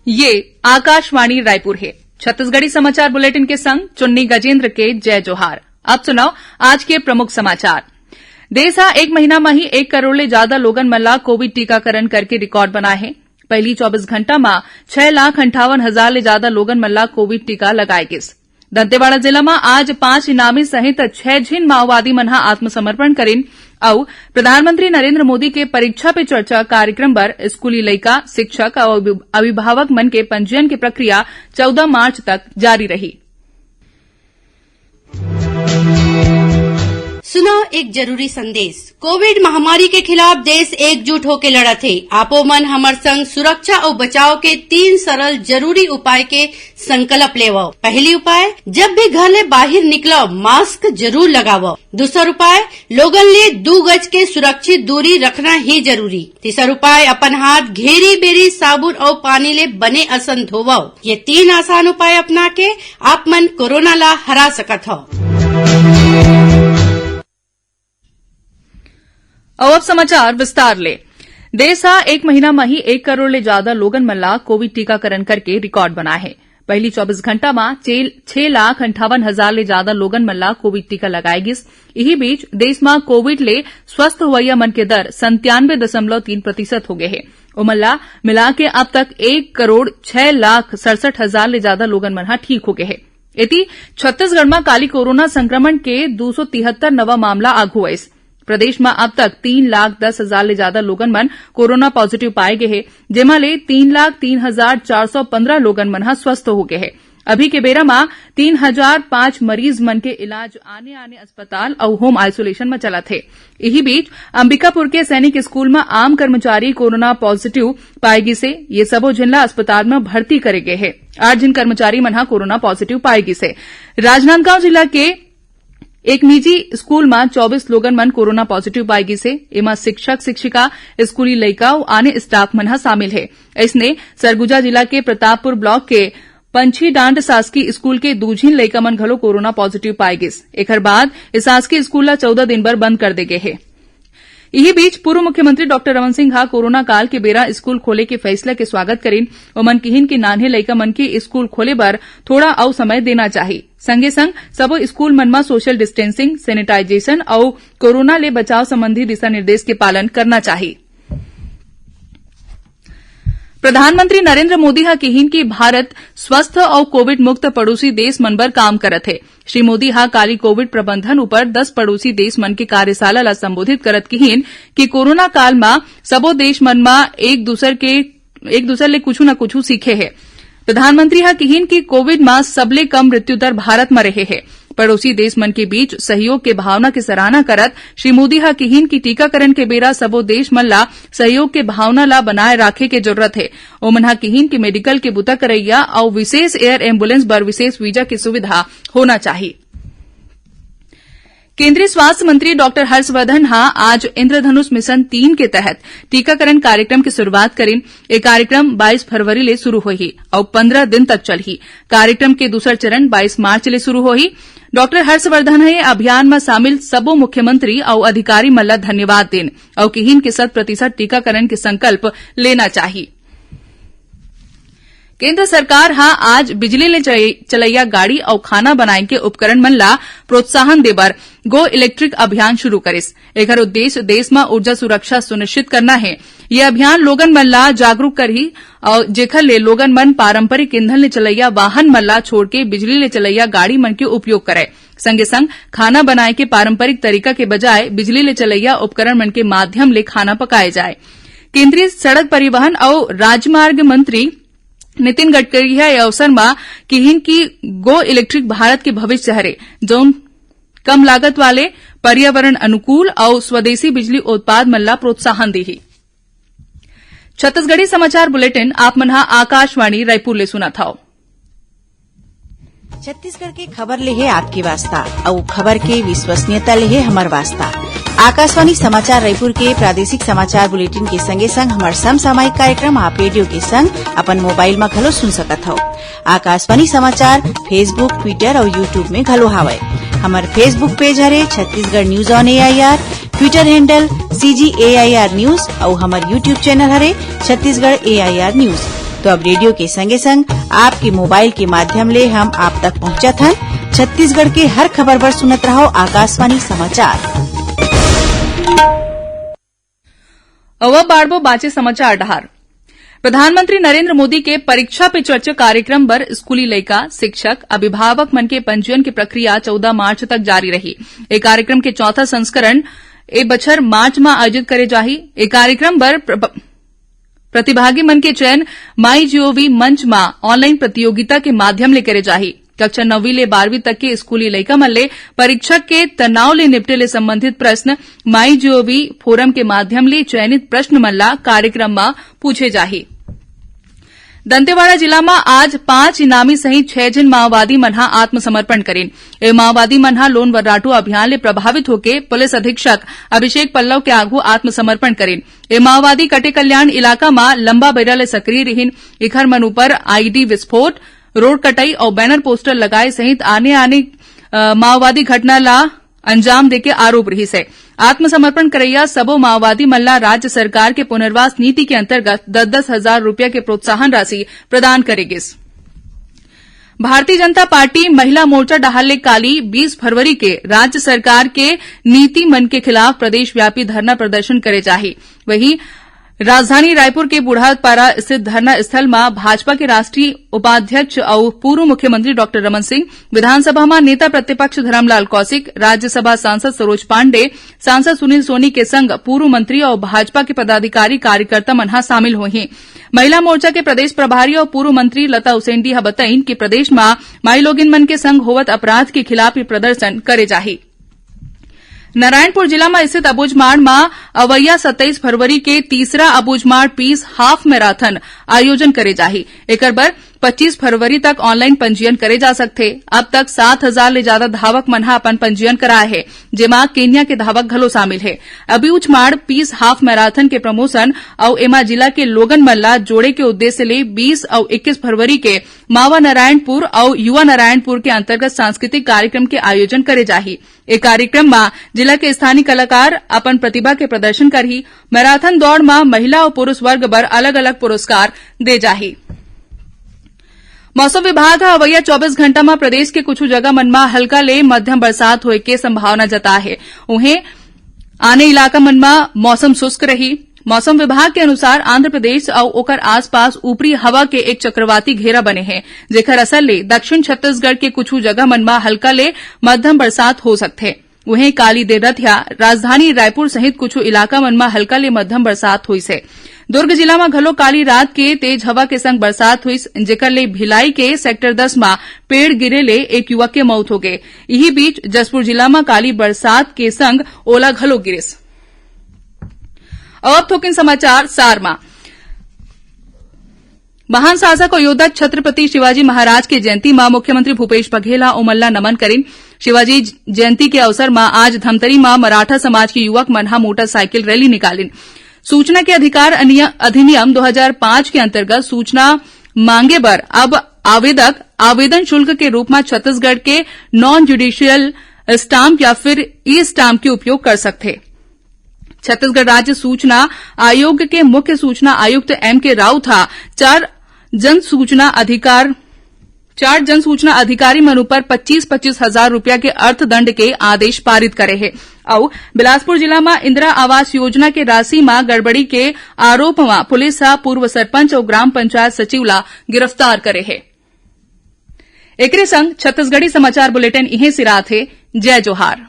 ये आकाशवाणी रायपुर है। छत्तीसगढ़ी समाचार बुलेटिन के संग चुन्नी गजेंद्र के जय जोहार। अब सुनाओ आज के प्रमुख समाचार। देश हा एक महीना में ही 1 करोड़ ले ज्यादा लोगन मन ला कोविड टीकाकरण करके रिकॉर्ड बनाए है। पहली 24 घंटा में 6,58,000 ले ज्यादा लोगन मन ला कोविड टीका लगाए गिस। दंतेवाड़ा जिला में आज 5 इनामी सहित 6 झिन माओवादी मन हा आत्मसमर्पण करीन और प्रधानमंत्री नरेंद्र मोदी के परीक्षा पे चर्चा कार्यक्रम पर स्कूली लइका, शिक्षक और अभिभावक मन के पंजीयन की प्रक्रिया 14 मार्च तक जारी रही। सुनो एक जरूरी संदेश। कोविड महामारी के खिलाफ देश एकजुट होकर लड़त है। आपो मन हमर संग सुरक्षा और बचाव के 3 सरल जरूरी उपाय के संकल्प लेवो। पहली उपाय, जब भी घर ले बाहर निकलो मास्क जरूर लगावो। दूसरा उपाय, लोगन ले 2 गज के सुरक्षित दूरी रखना ही जरूरी। तीसरा उपाय, अपन हाथ घेरी बेरी साबुन और पानी ले बने असन धोवो। ये 3 आसान उपाय अपना के आप मन कोरोना ला हरा सकत हो। अब समाचार विस्तार ले। देश हा एक महीना में ही 1 करोड़ ले ज्यादा लोगन मन ला कोविड टीकाकरण करके रिकॉर्ड बनाए है। पहली 24 घंटा में 6,58,000 ले ज्यादा लोगन मन ला कोविड टीका लगाए गिस। यही बीच देश में कोविड ले स्वस्थ होवैया मन के दर 97.3% हो गए है। ओमन ला मिला के अब तक 1,06,67,000 ले ज्यादा लोगन मन हा ठीक हो गए है। इति छत्तीसगढ़ में काली कोरोना संक्रमण के 273 नवा मामला आघु आइस। प्रदेश में अब तक 3,10,000 ले ज्यादा लोगन मन कोरोना पॉजिटिव पाए गए हैं, जेमा ले 3,03,415 लोगन मन स्वस्थ हो गए हैं। अभी के बेरा में 3,005 मरीज मन के इलाज आने अस्पताल और होम आइसोलेशन में चलत है। यही बीच अंबिकापुर के सैनिक स्कूल में आम कर्मचारी कोरोना पॉजिटिव पाए गई से ये सबो जिला अस्पताल में भर्ती करे गए हैं। 8 जिन कर्मचारी मन कोरोना पॉजिटिव पाए गई से। राजनांदगांव जिला के एक निजी स्कूल में 24 लोगन मन कोरोना पॉजिटिव पाई गई से। एमा शिक्षक, शिक्षिका, स्कूली लइका और आने स्टाफ मन शामिल है। इसने सरगुजा जिला के प्रतापपुर ब्लॉक के पंछी डांड शासकीय स्कूल के 2 झिन लइका मन घलो कोरोना पॉजिटिव पाए गिस। एकर बाद इस शासकीय स्कूल ला 14 दिन बर बंद कर दे गए है। यही बीच पूर्व मुख्यमंत्री डॉक्टर रमन सिंह हा कोरोना काल के बेरा स्कूल खोले के फैसला के स्वागत करीन। ओमन किहिन के नान्हे लइका मन के स्कूल खोले बर थोड़ा और समय देना चाहिए। संगे संग सबो स्कूल मन में सोशल डिस्टेंसिंग, सैनिटाइजेशन और कोरोना ले बचाव संबंधी दिशा निर्देश के पालन करना चाहिए। प्रधानमंत्री नरेंद्र मोदी हा कहिन कि भारत स्वस्थ और कोविड मुक्त पड़ोसी देश मन बर काम करत है। श्री मोदी हा काली कोविड प्रबंधन ऊपर 10 पड़ोसी देश मन के कार्यशाला ला संबोधित करत कहिन कि कोरोना काल में सबो देश मन में एक दूसर ले कुछ न कुछ सीखे है। प्रधानमंत्री हा कहिन कि कोविड में सबले कम मृत्यु दर भारत में रहे है। पड़ोसी देश मन के बीच सहयोग के भावना की सराहना करत श्री मोदी हा कहिन कि टीकाकरण के बेरा सबो देश मन ला सहयोग के भावना ला बनाए राखे के जरूरत है। ओमन हा कहिन कि मेडिकल के बुता करैया और विशेष एयर एम्बुलेंस बर विशेष वीजा की सुविधा होना चाहिए। केंद्रीय स्वास्थ्य मंत्री डॉक्टर हर्षवर्धन हा आज इंद्रधनुष मिशन 3 के तहत टीकाकरण कार्यक्रम की शुरुआत करीन। ये कार्यक्रम 22 फरवरी ले शुरू होही और 15 दिन तक चलही। कार्यक्रम के दूसरा चरण 22 मार्च ले शुरू होही। डॉक्टर हर्षवर्धन ने अभियान में शामिल सबो मुख्यमंत्री और अधिकारी मन ला धन्यवाद देन और कहिन के 100% टीकाकरण के संकल्प लेना चाहिए। केंद्र सरकार हा आज बिजली ले चलैया गाड़ी और खाना बनाए के उपकरण मन ला प्रोत्साहन देबर गो इलेक्ट्रिक अभियान शुरू करिस। एकर उद्देश्य देश में ऊर्जा सुरक्षा सुनिश्चित करना है। यह अभियान लोगन मन ला जागरूक करही और जेखर ले लोगन मन पारंपरिक ईंधन ले चलैया वाहन मन ला छोड़ के बिजली ले चलैया गाड़ी मन के उपयोग करे। संगे संग खाना बनाए के पारंपरिक तरीका के बजाय बिजली ले चलैया उपकरण मन के माध्यम ले खाना पकाए जाए। केंद्रीय सड़क परिवहन और राजमार्ग मंत्री नितिन गडकरी है अवसर में कहिन कि गो इलेक्ट्रिक भारत के भविष्य हरे जौन कम लागत वाले, पर्यावरण अनुकूल और स्वदेशी बिजली उत्पाद मन ला प्रोत्साहन देही। छत्तीसगढ़ी समाचार बुलेटिन आप मन हा आकाशवाणी रायपुर ले सुना था। छत्तीसगढ़ के खबर ले है आपके वास्ता और खबर के विश्वसनीयता ले है हमार वास्ता। आकाशवाणी समाचार रायपुर के प्रादेशिक समाचार बुलेटिन के संगे संग हमार समसामयिक कार्यक्रम आप रेडियो के संग अपन मोबाइल में घलो सुन सकत हो। आकाशवाणी समाचार फेसबुक, ट्विटर और यूट्यूब में घलो हावय। हमार फेसबुक पेज हरे Chhattisgarh news on AIR, Twitter handle CGAIR news और हमार यूट्यूब चैनल हरे छत्तीसगढ़ AIR न्यूज। तो अब रेडियो के संगे संग आपके मोबाइल के माध्यम ले हम आप तक पहुंचत हन। छत्तीसगढ़ के हर खबर बर सुनत रहो आकाशवाणी समाचार। अवा बाड़बो बाचे समाचार डहार। प्रधानमंत्री नरेंद्र मोदी के परीक्षा पे चर्चा कार्यक्रम पर स्कूली लइका, शिक्षक, अभिभावक मन के पंजीयन की प्रक्रिया 14 मार्च तक जारी रही। ए कार्यक्रम के चौथा संस्करण ए बछर मार्च में आयोजित करे जाही। ए कार्यक्रम पर प्रतिभागी मन के चयन माईजीओवी मंच में ऑनलाइन प्रतियोगिता के माध्यम ले करे जाही। कक्षा 9वीं ले 12वीं तक के स्कूली लइका मन ले परीक्षा के तनाव ले निपटे ले संबंधित प्रश्न माईजीओवी फोरम के माध्यम ले चयनित प्रश्न मन ला कार्यक्रम में पूछे जाही। दंतेवाड़ा जिला में आज 5 इनामी सहित 6 जन माओवादी मनहा आत्मसमर्पण करेन। ए माओवादी मनहा लोन वर्राटू अभियान ले प्रभावित होके पुलिस अधीक्षक अभिषेक पल्लव के आघू आत्मसमर्पण करेन। ए माओवादी कटे कल्याण इलाका में लंबा बेरा ले सक्रिय रहिन। इखर मन ऊपर आईडी विस्फोट, रोड कटाई और बैनर पोस्टर लगाए सहित आने माओवादी घटना ला अंजाम देके आरोप रही से। आत्मसमर्पण करैया सबो माओवादी मल्ला राज्य सरकार के पुनर्वास नीति के अंतर्गत 10-10 हजार रूपया के प्रोत्साहन राशि प्रदान करेगिस। भारतीय जनता पार्टी महिला मोर्चा डहाले काली 20 फरवरी के राज्य सरकार के नीति मन के खिलाफ प्रदेशव्यापी धरना प्रदर्शन करे जाही। वहीं राजधानी रायपुर के बुढ़ापारा स्थित धरना स्थल में भाजपा के राष्ट्रीय उपाध्यक्ष और पूर्व मुख्यमंत्री डॉ रमन सिंह, विधानसभा में नेता प्रतिपक्ष धरमलाल कौशिक, राज्यसभा सांसद सरोज पांडे, सांसद सुनील सोनी के संग पूर्व मंत्री और भाजपा के पदाधिकारी कार्यकर्ता मनहा शामिल हुए। महिला मोर्चा के प्रदेश प्रभारी और पूर्व मंत्री लता उसेंडी हा बताईन कि प्रदेश में माई लोगिन मन के संग होवत अपराध के खिलाफ ये प्रदर्शन करे जाही। नारायणपुर जिला में स्थित अबूझमाड़ में अवैया 27 फरवरी के तीसरा अबूझमाड़ पीस हाफ मैराथन आयोजन करे जाही। एकर बर 25 फरवरी तक ऑनलाइन पंजीयन करे जा सकथे। अब तक 7,000 ले ज्यादा धावक मनहा अपन पंजीयन कराए है, जेमा केन्या के धावक घलो शामिल है। अबूझमाड़ पीस हाफ मैराथन के प्रमोशन और एमा जिला के लोगन मन ला जोड़े के उद्देश्य ले 20 और 21 फरवरी के मावा नारायणपुर और युवा नारायणपुर के अंतर्गत सांस्कृतिक कार्यक्रम के आयोजन करे जाही। ए कार्यक्रम में जिला के स्थानीय कलाकार अपन प्रतिभा के प्रदर्शन करही। मैराथन दौड़ में महिला और पुरुष वर्ग बर अलग अलग पुरस्कार दे जाही। मौसम विभाग अवैया 24 घंटा में प्रदेश के कुछ जगह मन में हल्का ले मध्यम बरसात होए के संभावना जता है। उन्हें आने इलाका मन में मौसम शुष्क रही। मौसम विभाग के अनुसार आंध्र प्रदेश और ओकर आसपास ऊपरी हवा के एक चक्रवाती घेरा बने हैं, जेकर असर ले दक्षिण छत्तीसगढ़ के कुछ जगह मन में हल्का ले मध्यम बरसात हो सकथे। वहीं काली देर रतिया राजधानी रायपुर सहित कुछ इलाका मन में हल्का ले मध्यम बरसात हुई से। दुर्ग जिला में घलो काली रात के तेज हवा के संग बरसात हुई, जेकर ले भिलाई के सेक्टर 10 में पेड़ गिरे ले एक युवक के मौत हो गए। यही बीच जसपुर जिला में काली बरसात के संग ओला घलो गिरिस। अब थोकिन समाचार सार में। महान शासक और योद्धा छत्रपति शिवाजी महाराज के जयंती में मुख्यमंत्री भूपेश बघेल उमल्ला नमन करेन। शिवाजी जयंती के अवसर में आज धमतरी में मराठा समाज के युवक मनहा मोटरसाइकिल रैली निकालिन। सूचना के अधिकार अधिनियम 2005 के अंतर्गत सूचना मांगे बर अब आवेदक आवेदन शुल्क के रूप में छत्तीसगढ़ के नॉन जुडिशियल स्टाम्प या फिर ई स्टाम्प के उपयोग कर सकते। छत्तीसगढ़ राज्य सूचना आयोग के मुख्य सूचना आयुक्त एम.के. राउत 4 जन सूचना अधिकारी मन पर 25-25 हजार रूपया के अर्थदंड के आदेश पारित करे है। और बिलासपुर जिला में इंदिरा आवास योजना के राशि में गड़बड़ी के आरोप में पुलिस पूर्व सरपंच और ग्राम पंचायत सचिव ला गिरफ्तार करे है। एकरे संग छत्तीसगढ़ी समाचार बुलेटिन इहे सिरात है। जय जोहार।